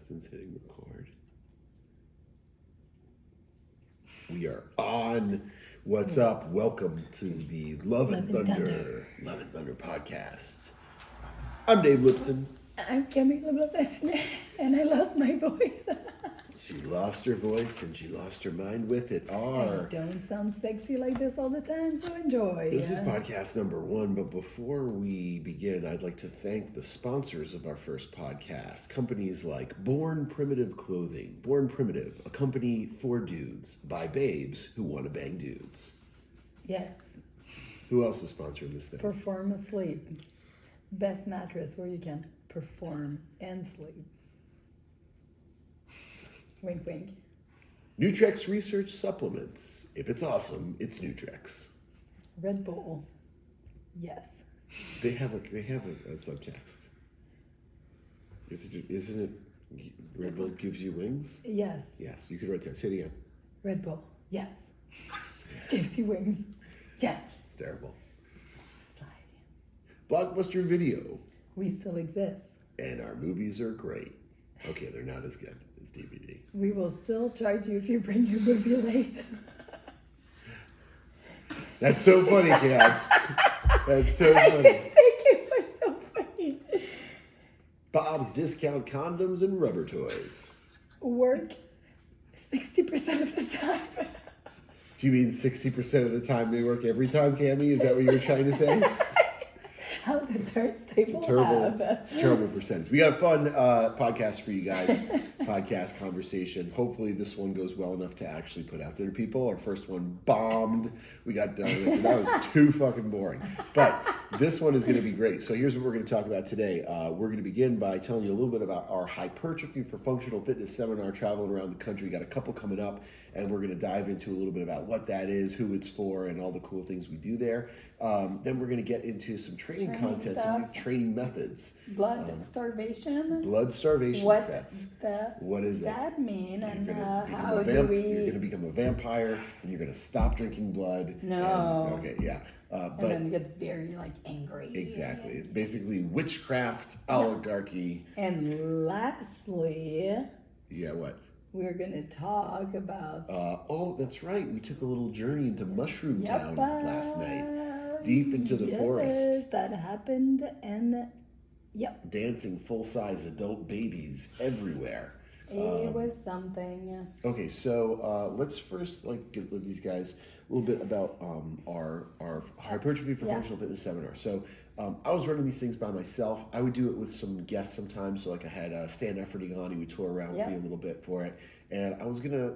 Justin's hitting record. We are on. What's up? Welcome to the Love and Thundr podcast. I'm Dave Lipson. I'm Camille Leblanc-bazinet, and I lost my voice. She lost her voice and she lost her mind with it. I don't sound sexy like this all the time, so enjoy. This is podcast number 1, but before we begin, I'd like to thank the sponsors of our first podcast. Companies like Born Primitive Clothing. Born Primitive, a company for dudes by babes who want to bang dudes. Yes. Who else is sponsoring this thing? Perform Asleep. Best mattress where you can perform and sleep. Wink, wink. Nutrex Research Supplements. If it's awesome, it's Nutrex. Red Bull. Yes. They have a subtext. Isn't it Red Bull gives you wings? Yes. Yes, you could write that. Say it again. Red Bull. Yes. Gives you wings. Yes. It's terrible. Fly. Blockbuster Video. We still exist. And our movies are great. Okay, they're not as good as DVD. We will still charge you if you bring your movie late. That's so funny, Cam. That's so I funny. didn't think it was so funny. Bob's Discount Condoms and Rubber Toys. Work 60% of the time. Do you mean 60% of the time they work every time, Cammy? Is that what you were trying to say? How the turnstable It's a terrible percentage. We got a fun podcast for you guys. Podcast conversation. Hopefully this one goes well enough to actually put out there to people. Our first one bombed. We got done with it. That was too fucking boring. But this one is going to be great. So here's what we're going to talk about today. We're going to begin by telling you a little bit about our Hypertrophy for Functional Fitness seminar traveling around the country. We got a couple coming up, and we're going to dive into a little bit about what that is, who it's for, and all the cool things we do there. Then we're going to get into some training content, some new training methods. Blood starvation. Blood starvation What sets. What does that mean? And how You're do we... going to become a vampire, and you're going to stop drinking blood. No. Okay, yeah. And then you get very angry. Exactly. It's basically witchcraft, oligarchy. And lastly... Yeah, what? We're going to talk about... oh, that's right. We took a little journey into Mushroom Town last night. Deep into the forest. Yes, that happened. And, yep. Dancing full-size adult babies everywhere. It was something. Okay, so let's first get with these guys a little bit about our Hypertrophy for Functional Fitness seminar. So I was running these things by myself. I would do it with some guests sometimes. So I had Stan Efforting on. He would tour around with me a little bit for it. And I was gonna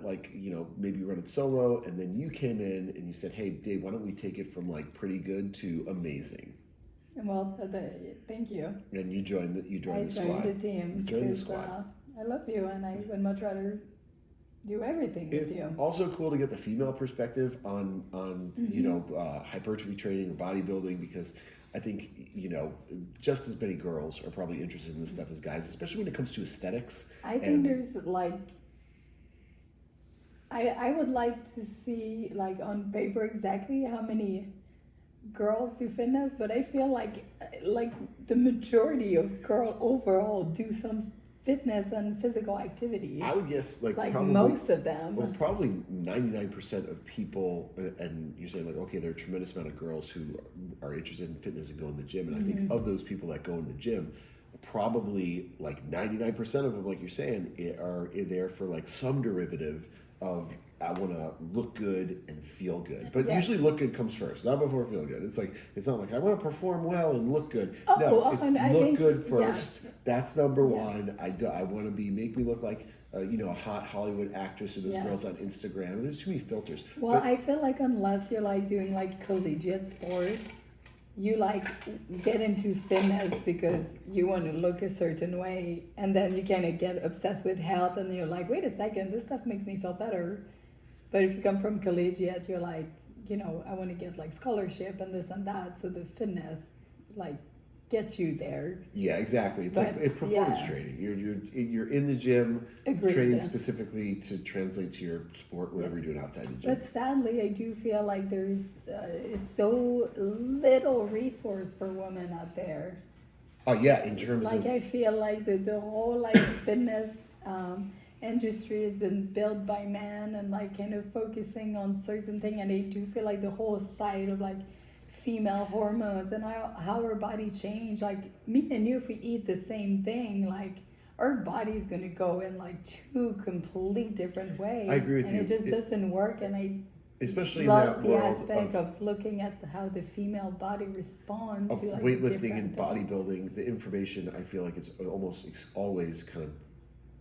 maybe run it solo. And then you came in and you said, "Hey, Dave, why don't we take it from pretty good to amazing?" Well, thank you. And you joined the squad. I joined the team. You joined the squad. I love you, and I would much rather do everything with you. It's also cool to get the female perspective on hypertrophy training or bodybuilding, because I think just as many girls are probably interested in this stuff as guys, especially when it comes to aesthetics. I think there's I would like to see on paper exactly how many girls do fitness, but I feel like the majority of girls overall do some fitness and physical activity. I would guess probably most of them. Well, probably 99% of people, and you're saying okay, there are a tremendous amount of girls who are interested in fitness and go in the gym, and I think of those people that go in the gym, probably 99% of them, like you're saying, are there for some derivative of I want to look good and feel good. But usually look good comes first, not before feel good. It's not like I want to perform well and look good. No, it's look good first. Yes. That's number one. I want to make me look like a hot Hollywood actress or those girls on Instagram. There's too many filters. Well, I feel like unless you're doing collegiate sport, you get into fitness because you want to look a certain way, and then you kind of get obsessed with health, and you're like, wait a second, this stuff makes me feel better. But if you come from collegiate, you're I want to get scholarship and this and that, so the fitness gets you there. Yeah, exactly. It's it's performance training. You're in the gym training specifically to translate to your sport, whatever you're doing outside the gym. But sadly, I do feel like there's so little resource for women out there. Oh yeah, in terms of I feel like the whole fitness industry has been built by men and like kind of focusing on certain thing, and they do feel like the whole side of like female hormones and how our body change. Like me and you, if we eat the same thing, like our body's gonna go in like two complete different ways. I agree with and you. It just doesn't work, and I especially love in that the world aspect of looking at how the female body responds of to like weightlifting different and things. bodybuilding. The information, I feel like it's almost always kind of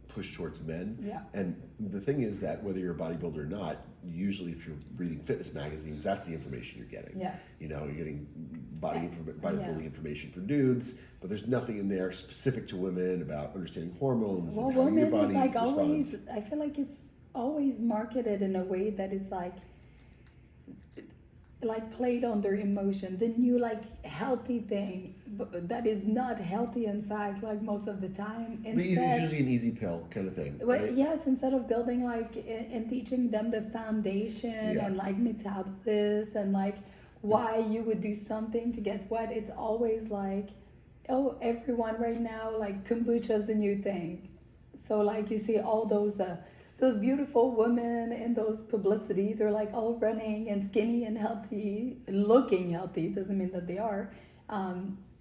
pushed towards men. Yeah. And the thing is that whether you're a bodybuilder or not, usually if you're reading fitness magazines, that's the information you're getting. Yeah. You know, you're getting bodybuilding information for dudes, but there's nothing in there specific to women about understanding hormones Well, and how your women body is like responds. always, I feel like it's always marketed in a way that it's like played on their emotion, the new like healthy thing, but that is not healthy in fact, like most of the time. It's usually an easy pill kind of thing. Well, Right? yes, instead of building like and teaching them the foundation Yeah. and like metabolism and like why you would do something to get what, it's always like, oh, everyone right now like kombucha is the new thing. So like you see all those beautiful women in those publicity, they're like all running and skinny and healthy, looking healthy. It doesn't mean that they are.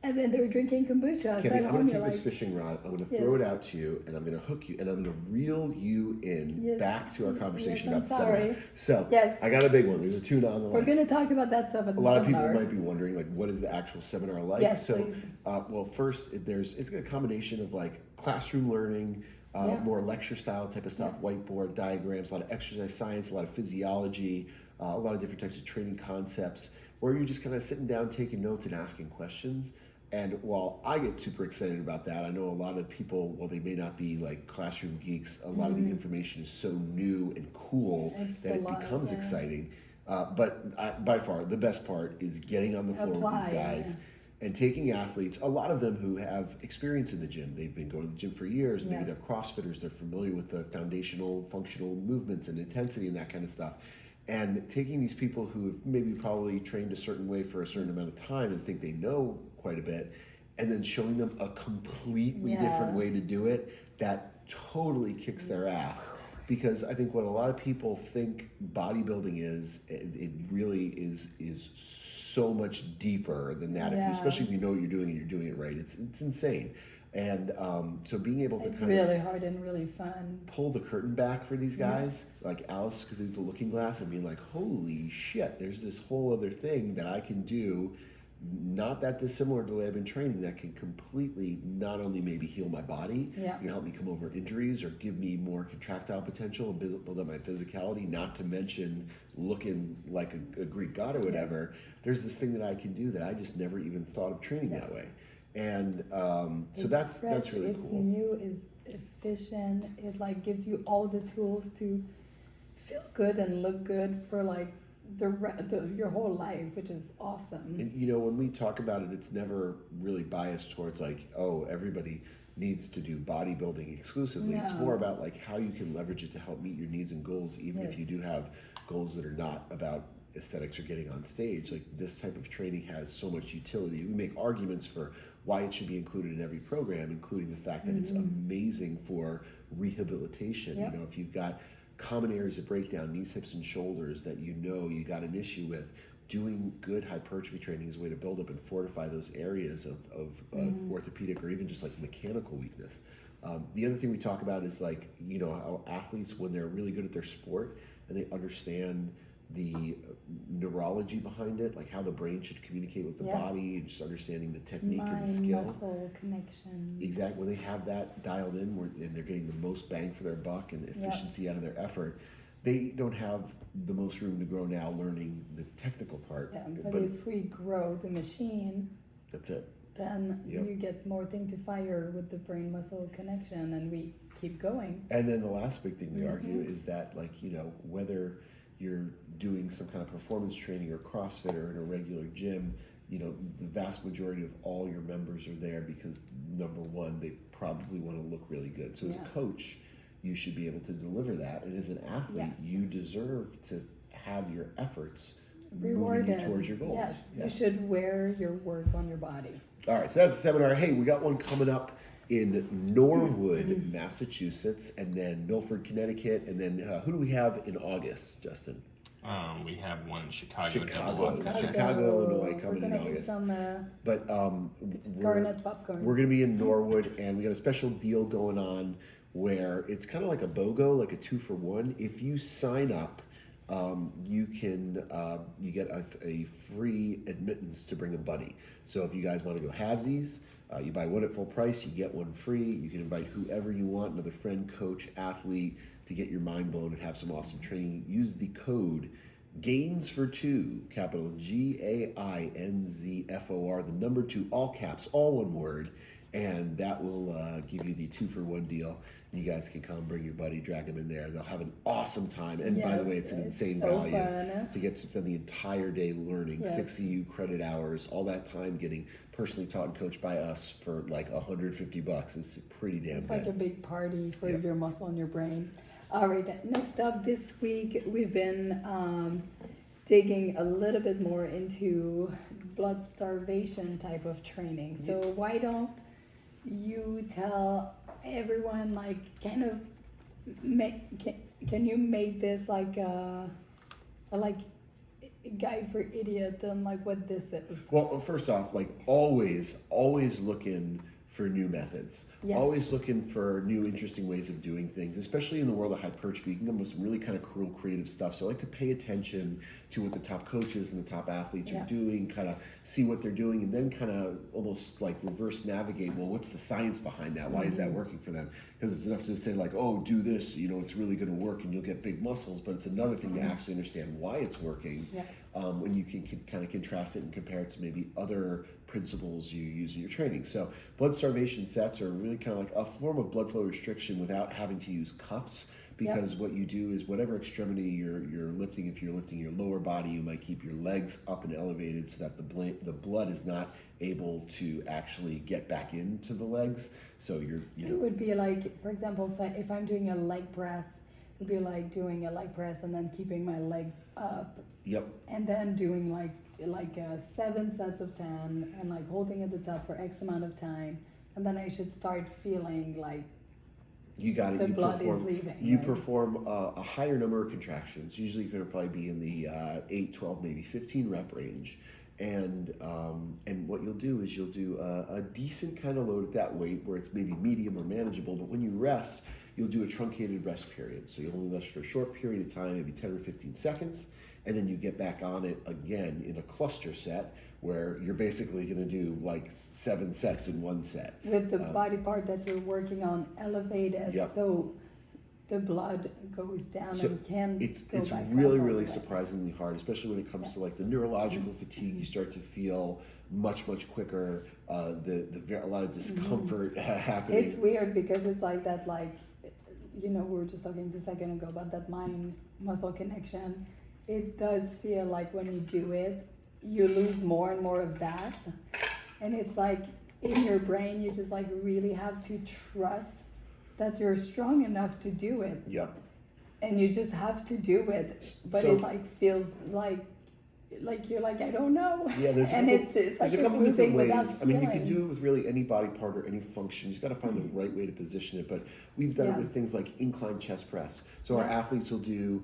And then they're drinking kombucha. Kenny, at I'm home, going to you're take like, this fishing rod, I'm going to Yes. throw it out to you, and I'm going to hook you, and I'm going to reel you in Yes. back to our conversation Yes, I'm about the seminar. sorry. So, Yes. I got a big one. There's a tuna on the we're line. going to talk about that stuff at the A lot of people seminar. might be wondering, like, what is the actual seminar like? Yes, so, please. well, first, it's a combination of like classroom learning, Yeah. more lecture style type of stuff, whiteboard diagrams, a lot of exercise science, a lot of physiology, a lot of different types of training concepts, where you're just kind of sitting down, taking notes, and asking questions. And while I get super excited about that, I know a lot of people, while they may not be like classroom geeks, a lot of the information is so new and cool It's that a it lot, becomes yeah. exciting. By far, the best part is getting on the floor with Apply, these guys and taking athletes, a lot of them who have experience in the gym. They've been going to the gym for years. Maybe Yeah. they're CrossFitters. They're familiar with the foundational, functional movements and intensity and that kind of stuff. And taking these people who have maybe probably trained a certain way for a certain amount of time and think they know quite a bit, and then showing them a completely Yeah. different way to do it that totally kicks their ass. Because I think what a lot of people think bodybuilding is, it really is so much deeper than that. Yeah. Especially if you know what you're doing and you're doing it right, it's insane. And so being able to It's kind really of hard and really fun. pull the curtain back for these guys, like Alice through the looking glass, and being like, holy shit, there's this whole other thing that I can do, not that dissimilar to the way I've been training, that can completely not only maybe heal my body, Yeah. you know, help me come over injuries or give me more contractile potential and build up my physicality, not to mention looking like a Greek god or whatever. There's this thing that I can do that I just never even thought of training that Yes. way. And so It's that's fresh, really it's cool. new, it's efficient. It like gives you all the tools to feel good and look good for like your whole life, which is awesome. And, you know, when we talk about it, it's never really biased towards like, oh, everybody needs to do bodybuilding exclusively. It's No. more about like how you can leverage it to help meet your needs and goals, even if Yes. you do have goals that are not about aesthetics or getting on stage. Like this type of training has so much utility. We make arguments for why it should be included in every program, including the fact that it's amazing for rehabilitation. Yep. You know, if you've got common areas of breakdown, knees, hips, and shoulders that you know you got an issue with, doing good hypertrophy training is a way to build up and fortify those areas of orthopedic or even just like mechanical weakness. The other thing we talk about is like, you know, how athletes, when they're really good at their sport and they understand the neurology behind it, like how the brain should communicate with the Yeah. body, and just understanding the technique and the Mind, skill. muscle connection. Exactly. When they have that dialed in, and they're getting the most bang for their buck and efficiency out of their effort, they don't have the most room to grow now learning the technical part. Yeah, but if we grow the machine, that's it. then Yep. you get more thing to fire with the brain muscle connection, and we keep going. And then the last big thing we Mm-hmm. argue is that, like, you know, whether you're doing some kind of performance training or CrossFit or in a regular gym, you know, the vast majority of all your members are there because, number one, they probably want to look really good. So as a Yeah. coach, you should be able to deliver that. And as an athlete, Yes. you deserve to have your efforts Rewarded. moving you towards your goals. Yes, Yeah. you should wear your work on your body. All right, so that's the seminar. Hey, we got one coming up in Norwood, Massachusetts, and then Milford, Connecticut, and then who do we have in August, Justin? We have one in Chicago. Chicago, Illinois, coming in August. Some But garnet popcorn. we're going to be in Norwood, and we got a special deal going on where it's kind of like a BOGO, like a 2-for-1. If you sign up, you get a free admittance to bring a buddy. So if you guys want to go halvesies, you buy one at full price, you get one free. You can invite whoever you want, another friend, coach, athlete, to get your mind blown and have some awesome training. Use the code GAINS4 capital GAINZFOR, the number 2, all caps, all one word, and that will give you the 2-for-1 deal. You guys can come, bring your buddy, drag them in there. They'll have an awesome time. And by the way, it's an insane so value fun. to get to spend the entire day learning, 6 CU credit hours, all that time getting personally taught and coached by us for like $150. It's pretty damn It's good. like a big party for your muscle and your brain. All right, next up this week, we've been digging a little bit more into blood starvation type of training. So why don't you tell everyone, like, kind of can you make this like a guide for idiot and like what this is? Well, first off, like always looking for new methods. Yes. Always looking for new interesting ways of doing things, especially in the world of hypertrophy. You can come with some really kind of cool, creative stuff. So I like to pay attention to what the top coaches and the top athletes are doing, kind of see what they're doing, and then kind of almost like reverse navigate. Well, what's the science behind that? Why is that working for them? Because it's enough to say like, oh, do this, it's really going to work and you'll get big muscles. But it's another thing to actually understand why it's working. Yeah. When you can kind of contrast it and compare it to maybe other principles you use in your training. So blood starvation sets are really kind of like a form of blood flow restriction without having to use cuffs, because what you do is whatever extremity you're lifting, if you're lifting your lower body, you might keep your legs up and elevated so that the blood is not able to actually get back into the legs. So it would be like, for example, if I'm doing a leg press, it would be like doing a leg press and then keeping my legs up. Yep. And then doing like 7 sets of 10 and like holding at the top for X amount of time, and then I should start feeling like you got it. The blood is leaving. You right? perform a higher number of contractions. Usually, you're going to probably be in the 8, 12, maybe 15 rep range. And what you'll do is you'll do a decent kind of load at that weight where it's maybe medium or manageable. But when you rest, you'll do a truncated rest period. So you'll only rest for a short period of time, maybe 10 or 15 seconds. And then you get back on it again in a cluster set where you're basically going to do like 7 sets in one set. With the body part that you're working on elevated, so the blood goes down and can it's go back really surprisingly hard, especially when it comes to like the neurological fatigue. You start to feel much quicker, a lot of discomfort happening. It's weird because it's like that, like, we were just talking just a second ago about that mind muscle connection. It does feel like when you do it, you lose more and more of that. And it's like in your brain, you just like really have to trust that you're strong enough to do it. Yep. And you just have to do it. But it like feels like you're like, I don't know. Yeah, there's it's like a couple moving different ways. without I mean, you can feelings. do it with really any body part or any function. You just got to find the right way to position it. But we've done it with things like incline chest press. So our athletes will do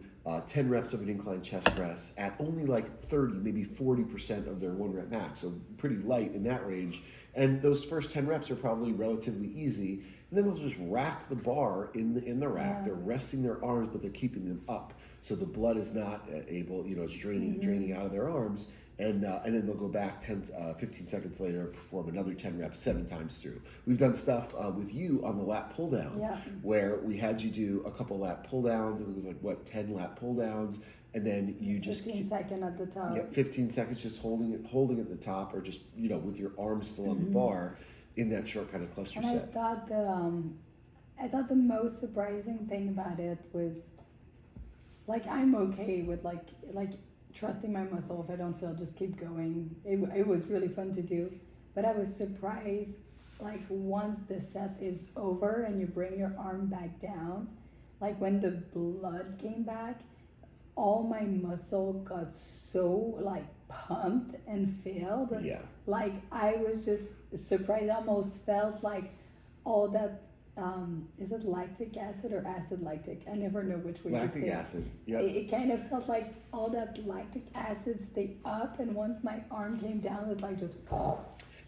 10 reps of an incline chest press at only like 30, maybe 40% of their 1 rep max. So pretty light in that range. And those first 10 reps are probably relatively easy. And then they'll just rack the bar in the rack. They're resting their arms, but they're keeping them up. So the blood is not able, it's draining out of their arms. And then they'll go back 15 seconds later, perform another 10 reps 7 times through. We've done stuff with you on the lat pull down, where we had you do a couple lat pull downs, and it was like 10 lat pull downs, and then you just 15 seconds at the top. Yeah, 15 seconds just holding at the top, or just with your arms still on the bar in that short kind of cluster and set. I thought the most surprising thing about it was, like, I'm okay with like trusting my muscle. If I don't feel, just keep going. It was really fun to do, but I was surprised, like, once the set is over and you bring your arm back down, like when the blood came back, all my muscle got so like pumped and filled. Yeah. Like I was just surprised. I almost felt like, all that, is it lactic acid or acid lactic? I never know which way to Lactic say it. acid. Yep. It kind of felt like all that lactic acid stayed up, and once my arm came down, it like just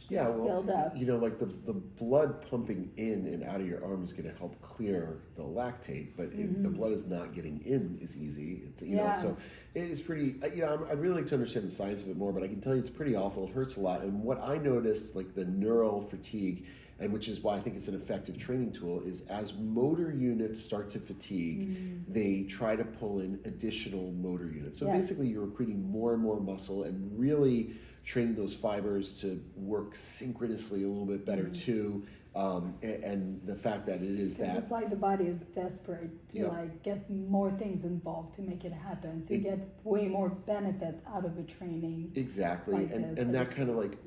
Yeah, well, filled up. you know, like the blood pumping in and out of your arm is going to help clear the lactate, but if the blood is not getting in as easy, it's, you know, so it is pretty, you know, I'd really like to understand the science of it more, but I can tell you it's pretty awful. It hurts a lot. And what I noticed, like the neural fatigue, and which is why I think it's an effective training tool, is as motor units start to fatigue, they try to pull in additional motor units. So basically you're recruiting more and more muscle and really training those fibers to work synchronously a little bit better too. And the fact that it is that it's like the body is desperate to like get more things involved to make it happen. So you get way more benefit out of the training. Exactly. Like and that kind of like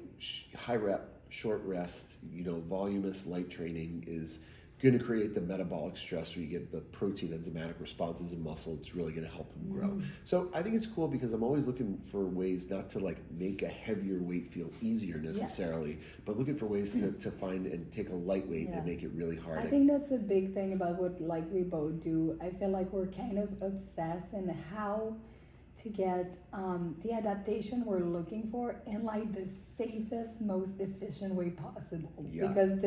high rep, short rest, you know, voluminous light training is going to create the metabolic stress where you get the protein enzymatic responses in muscle. It's really going to help them grow. So I think it's cool because I'm always looking for ways not to like make a heavier weight feel easier necessarily, but looking for ways to find and take a lightweight and make it really hard. I think that's a big thing about what like we both do. I feel like we're kind of obsessed in how to get the adaptation we're looking for in like the safest, most efficient way possible. Because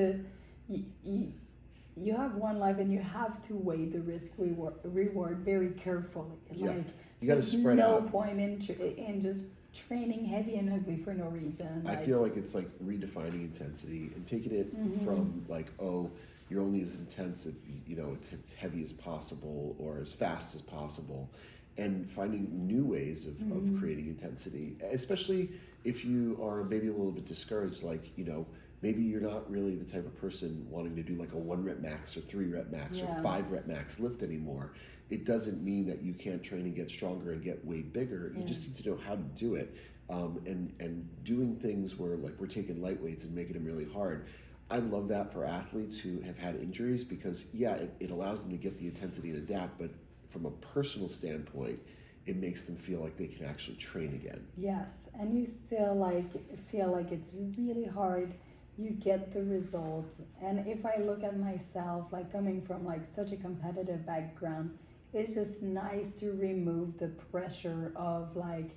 you have one life and you have to weigh the risk reward very carefully. Like you got to spread out. No point in just training heavy and ugly for no reason. I feel like it's like redefining intensity and taking it from like, oh, you're only as intense if you know it's as heavy as possible or as fast as possible, and finding new ways of creating intensity, especially if you are maybe a little bit discouraged, like, you know, maybe you're not really the type of person wanting to do like a 1 rep max or 3 rep max or 5 rep max lift anymore. It doesn't mean that you can't train and get stronger and get way bigger. You just need to know how to do it. And doing things where like we're taking light weights and making them really hard. I love that for athletes who have had injuries because it allows them to get the intensity and adapt, but from a personal standpoint, it makes them feel like they can actually train again. Yes, and you still like feel like it's really hard. You get the results. And if I look at myself, like coming from like such a competitive background, it's just nice to remove the pressure of like,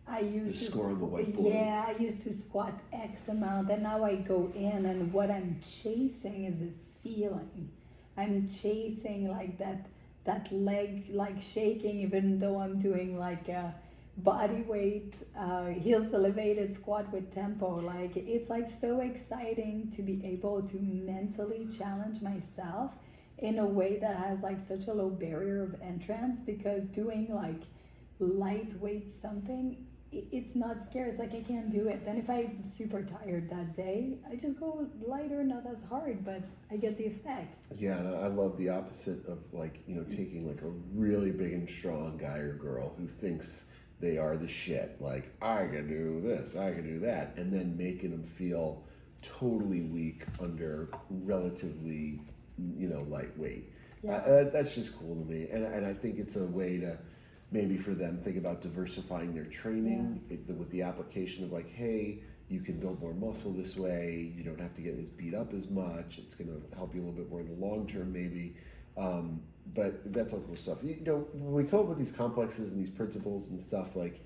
I used to score on the whiteboard. Yeah, I used to squat X amount, and now I go in, and what I'm chasing is a feeling. I'm chasing like that leg like shaking, even though I'm doing like a body weight, heels elevated squat with tempo. Like it's like so exciting to be able to mentally challenge myself in a way that has like such a low barrier of entrance, because doing like lightweight something, it's not scary. It's like I can't do it. Then if I'm super tired that day, I just go lighter, not as hard, but I get the effect. Yeah, and I love the opposite of like, you know, taking like a really big and strong guy or girl who thinks they are the shit. Like, I can do this, I can do that. And then making them feel totally weak under relatively, you know, lightweight. That's just cool to me. And I think it's a way to maybe for them think about diversifying their training with the application of like, hey, you can build more muscle this way. You don't have to get as beat up as much. It's going to help you a little bit more in the long term maybe. But that's all cool stuff. You know, when we come up with these complexes and these principles and stuff, like,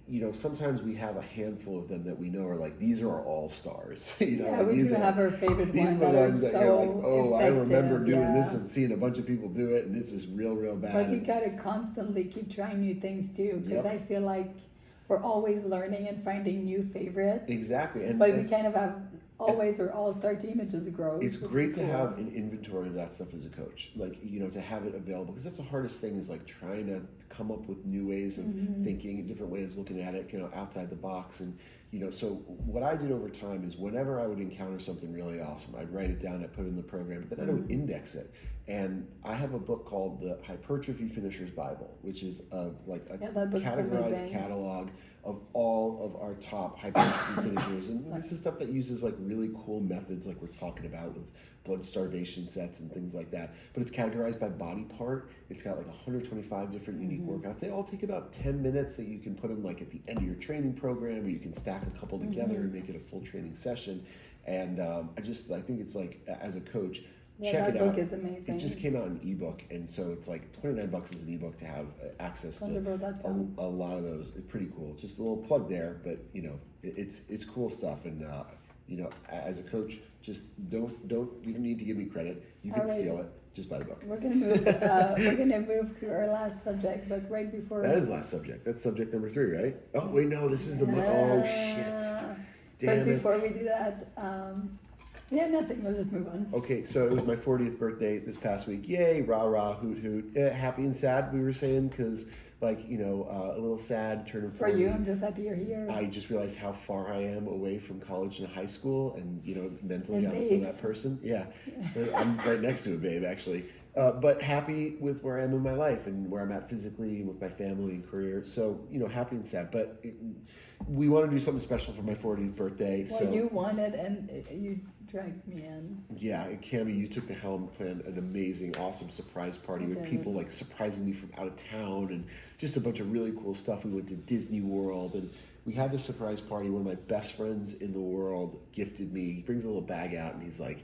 you know, sometimes we have a handful of them that we know are like, these are our all-stars. You know, we do have our favorite ones that are so you're like, oh, effective. I remember doing this and seeing a bunch of people do it, and this is real bad. But you gotta constantly keep trying new things too, because I feel like we're always learning and finding new favorites. Exactly. But we kind of have always our all-star team. It just grows. It's great to have an inventory of that stuff as a coach, like, you know, to have it available, because that's the hardest thing, is like trying to come up with new ways of thinking, different ways of looking at it, you know, outside the box. And, you know, so what I did over time is whenever I would encounter something really awesome, I'd write it down, I'd put it in the program, but then I would index it. And I have a book called the Hypertrophy Finisher's Bible, which is like a categorized catalog of all of our top hypertrophy finishers. And this is stuff that uses like really cool methods like we're talking about with blood starvation sets and things like that. But it's categorized by body part. It's got like 125 different unique workouts. They all take about 10 minutes that you can put them like at the end of your training program, or you can stack a couple together and make it a full training session. And I think it's like, as a coach, Yeah, check that it book out. is amazing. It just came out in ebook, and so it's like $29 as an ebook to have access to Thunderbird.com. a lot of those. It's pretty cool. Just a little plug there, but it's cool stuff. And as a coach, just don't you don't need to give me credit. You can All right. steal it. Just buy the book. We're gonna move. We're gonna move to our last subject, but right before That is last subject. That's subject number 3, right? Oh wait, no, this is the oh shit. Damn but it. before we do that, yeah, nothing. Let's just move on. Okay, so it was my 40th birthday this past week. Yay, rah rah, hoot hoot. Happy and sad, we were saying, because a little sad turning 40. For you, I'm just happy you're here. I just realized how far I am away from college and high school, and mentally And I'm still babes. that person. Yeah, I'm right next to a babe actually. But happy with where I am in my life and where I'm at physically with my family and career. So happy and sad. But we want to do something special for my 40th birthday. Well, so you wanted, and you dragged me in. yeah, and Cammy, you took the helm, planned an amazing, awesome surprise party with did. people like surprising me from out of town and just a bunch of really cool stuff. We went to Disney World and we had this surprise party. One of my best friends in the world gifted me. He brings a little bag out and he's like,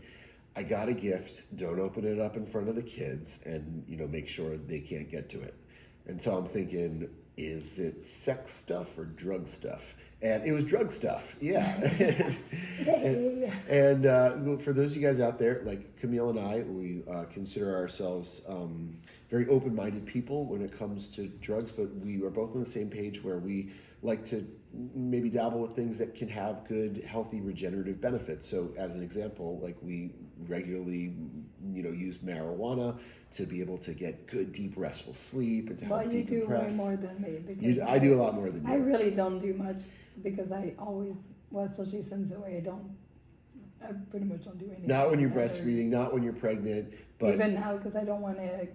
I got a gift. Don't open it up in front of the kids and make sure they can't get to it. And so I'm thinking, is it sex stuff or drug stuff? And it was drug stuff, yeah. and for those of you guys out there, like Camille and I, we consider ourselves very open-minded people when it comes to drugs, but we are both on the same page where we like to maybe dabble with things that can have good, healthy, regenerative benefits. So as an example, like we regularly, use marijuana to be able to get good, deep, restful sleep and to help Well, you do decompress. way more than me because I do a lot more than you. I really don't do much because I always, well, especially since the way I pretty much don't do anything. Not when you're ever. breastfeeding, not when you're pregnant, but Even now, because I don't want to,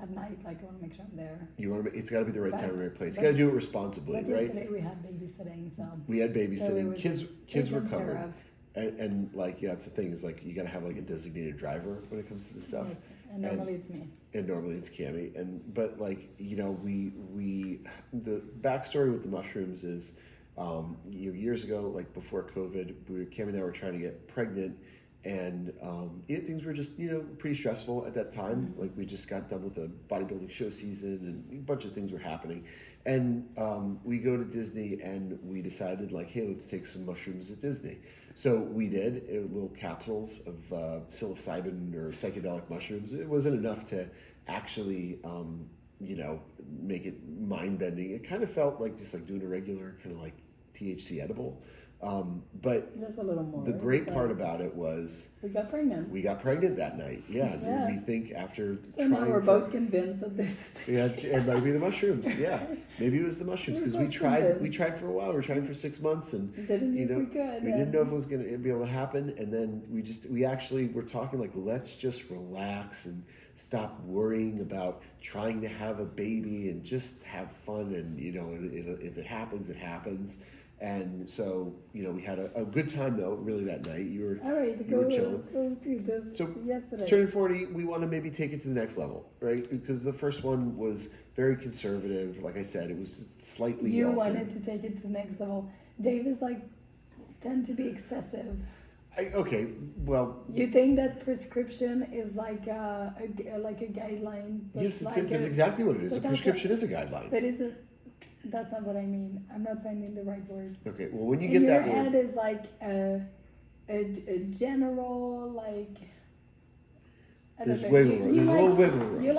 at night, like I want to make sure I'm there. you want to. It's got to be the right But- time and right place. You but- got to do it responsibly, But right? yesterday we had babysitting, so We had so it babysitting. was Kids were taken care covered, of. and that's the thing is like you got to have like a designated driver when it comes to this stuff. Yes, and normally it's me. And normally it's Cammy, but we the backstory with the mushrooms is years ago, like before COVID, Cammy and I were trying to get pregnant, and things were just pretty stressful at that time. Like we just got done with a bodybuilding show season, and a bunch of things were happening, and we go to Disney, and we decided like, hey, let's take some mushrooms at Disney. So we did little capsules of psilocybin or psychedelic mushrooms. It wasn't enough to actually, make it mind-bending. It kind of felt like just like doing a regular kind of like THC edible. But Just a little more. the great It's part like, about it was we got pregnant. we got pregnant that night. Yeah, Yeah. we think after So now trying we're for- both convinced that this is Yeah, it might be the mushrooms. Yeah, maybe it was the mushrooms because We're we both tried. convinced. We tried for a while. We were trying for 6 months, and didn't know if we could. we didn't know if it was going to be able to happen. And then we actually were talking like, let's just relax and stop worrying about trying to have a baby and just have fun. And if it happens, it happens. And so we had a good time though. Really that night, you were All right, you were chilling. go to this So, yesterday. Turning 40, we want to maybe take it to the next level, right? Because the first one was very conservative. Like I said, it was slightly You altered. wanted to take it to the next level. Dave is tend to be excessive. Okay, well, You think that prescription is like a guideline? But yes, like that's exactly what it is. but A that's prescription is a guideline. But is it? That's not what I mean. I'm not finding the right word. Okay, well, when you In get your that head word, is like a general like. I don't there's know, wiggle you- room. you There's a like- little wiggle room. You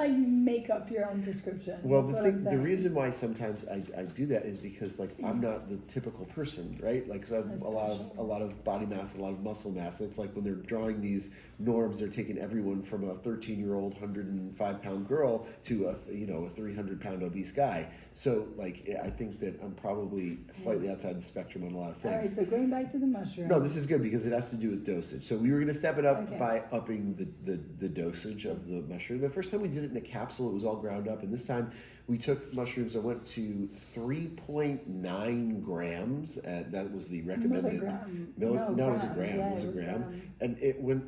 make up your own prescription. Well, That's the what I'm thing, the saying. reason why sometimes I do that is because like I'm not the typical person, right? Like so I have That's a lot of body mass, a lot of muscle mass. It's like when they're drawing these norms, they're taking everyone from a 13-year-old 105-pound girl to a 300-pound obese guy. So like I think that I'm probably slightly outside the spectrum on a lot of All right, things. so going back to the mushroom. No, this is good because it has to do with dosage. So we were going to step it up Okay. by upping the dosage of the mushroom. The first time we did it in a capsule. capsule. It was all ground up. And this time we took mushrooms. I went to 3.9 grams. That was the recommended. Milligram. No, it was a gram. gram. Yeah, it was a gram. And it went,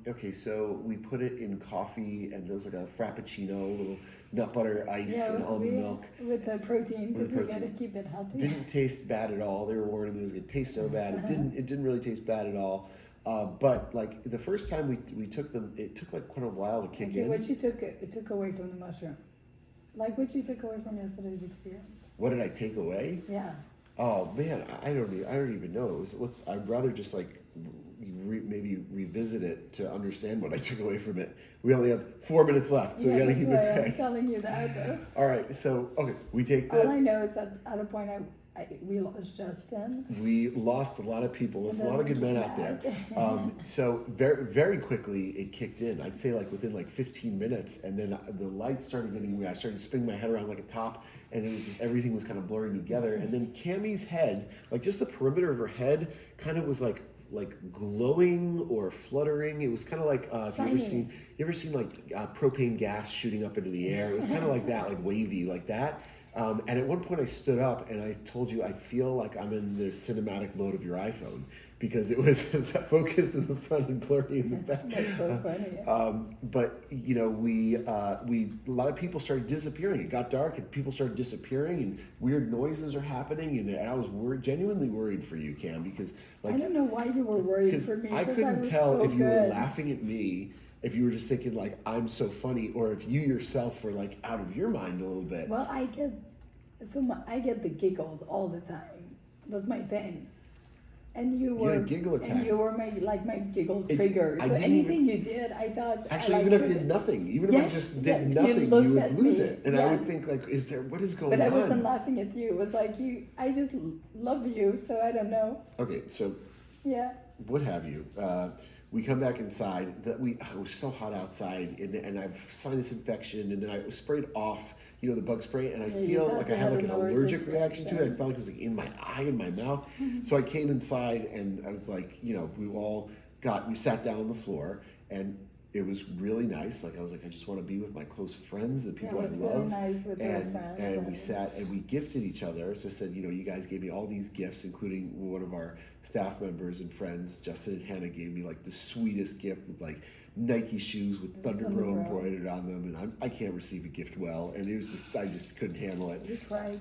okay, so we put it in coffee, and there was like a frappuccino, a little nut butter, ice, and almond milk. With the protein, because we protein. got to keep it healthy. Didn't taste bad at all. They were warning me it was going to taste so bad. It didn't really taste bad at all. But like the first time we took them, it took like quite a while to kick in. What you took away from the mushroom? Like what you took away from yesterday's experience? What did I take away? Yeah. Oh man, I don't even know. I'd rather just like maybe revisit it to understand what I took away from it. We only have 4 minutes left, so we gotta keep it I'm quick. telling you that though. All right, so okay, we take All I the. know is that at a point we lost Justin. We lost a lot of people. There's a lot of good men out there. So very very quickly it kicked in. I'd say like within like 15 minutes, and then the lights started getting weird. I started spinning my head around like a top, and it was just, everything was kind of blurring together. And then Cammie's head, like just the perimeter of her head, kind of was like glowing or fluttering. It was kind of like if you ever seen like propane gas shooting up into the air. It was kind of like that, like wavy, like that. And at one point I stood up and I told you I feel like I'm in the cinematic mode of your iPhone, because it was focused in the front and blurry in the back. That's so funny. But you know, we a lot of people started disappearing. It got dark and people started disappearing, and weird noises are happening. And I was genuinely worried for you, Cam, because like I don't know why you were worried for me. I couldn't was tell so if you were good. laughing at me, if you were just thinking like I'm so funny, or if you yourself were like out of your mind a little bit. Well, I get the giggles all the time. That's my thing. And you were had a giggle attack. And you were my giggle trigger. I So didn't anything you did, I thought. Actually, I even if I liked did it. nothing, even if I Yes, just did yes, you nothing, you looked would at lose me. it, and I would Yes. think like, what is going But on? I wasn't laughing at you. It was like you. I just love you, so I don't know. Okay, so Yeah. what have you? We come back inside. It was so hot outside, and I have sinus infection, and then I was sprayed off. You know, the bug spray, and I Yeah, you feel thought like you I had had like an an allergic allergic reaction to it. I reaction. felt like it was like in my eye, in my mouth. So I came inside, and I was like, you know, we sat down on the floor, and it was really nice. Like I was like, I just want to be with my close friends, the people it was I really love. nice with your and friends. and we sat and we gifted each other. So I said, you know, you guys gave me all these gifts, including one of our staff members and friends, Justin and Hannah, gave me like the sweetest gift with like Nike shoes with Thundr embroidered on them, and I can't receive a gift well, and it was just I just couldn't handle it. You cried.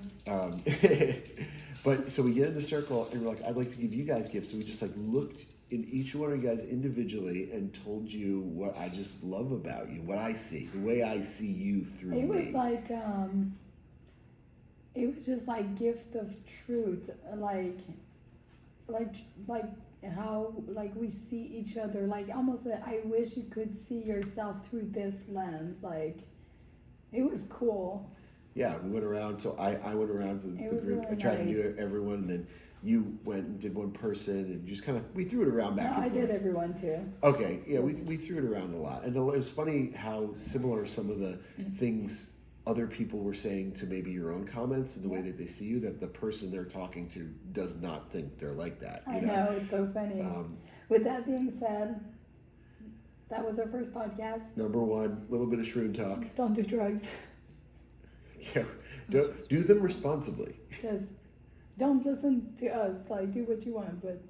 But so we get in the circle and we're like, I'd like to give you guys gifts. So we just like looked in each one of you guys individually and told you what I just love about you, what I see, the way I see you through It me. was like it was just like gift of truth, like how like we see each other, like almost I wish you could see yourself through this lens. Like it was cool. Yeah, we went around. So I went around to It the was group. really I tried to nice. do everyone, and then you went and did one person, and just kind of we threw it around back No, and I forth. did everyone too. Okay, yeah, we threw it around a lot, and it was funny how similar some of the things other people were saying to maybe your own comments and the way that they see you. That the person they're talking to does not think they're like that. I know, it's so funny. With that being said, that was our first podcast. Number one, little bit of shroom talk. Don't do drugs. Yeah, do them responsibly. Just don't listen to us. Like do what you want, but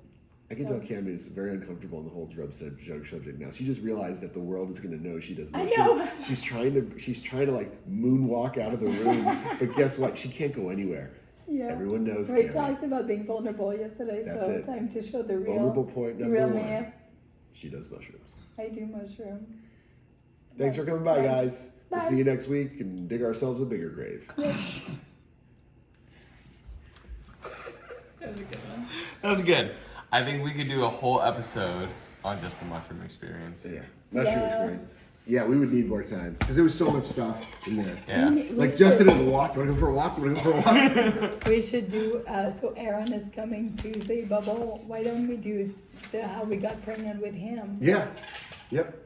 I can tell Cammie is very uncomfortable in the whole drug subject now. She just realized that the world is going to know she does. I know. She's trying to like moonwalk out of the room, but guess what? She can't go anywhere. yeah. Everyone knows. We Cammie. talked about being vulnerable yesterday, That's so it. time to show the real. Vulnerable point number real one. me. She does mushrooms. I do mushroom. Thanks for coming by, Thanks. guys. We'll Bye. see you next week and dig ourselves a bigger grave. That was a good one. That was good. I think we could do a whole episode on just the mushroom experience. Yeah, mushroom Yes. experience. Yeah, we would need more time because there was so much stuff in there. Yeah. Like Justin in the walk. Want to go for a walk? Want to go for a walk? We should do. So Aaron is coming Tuesday, Bubble. Why don't we do how we got pregnant with him? Yeah. Yep.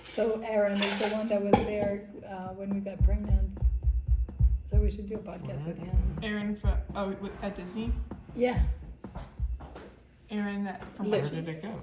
So Aaron is the one that was there when we got pregnant. So we should do a podcast with him. Aaron at Disney. Yeah. Aaron from Where Where did it go?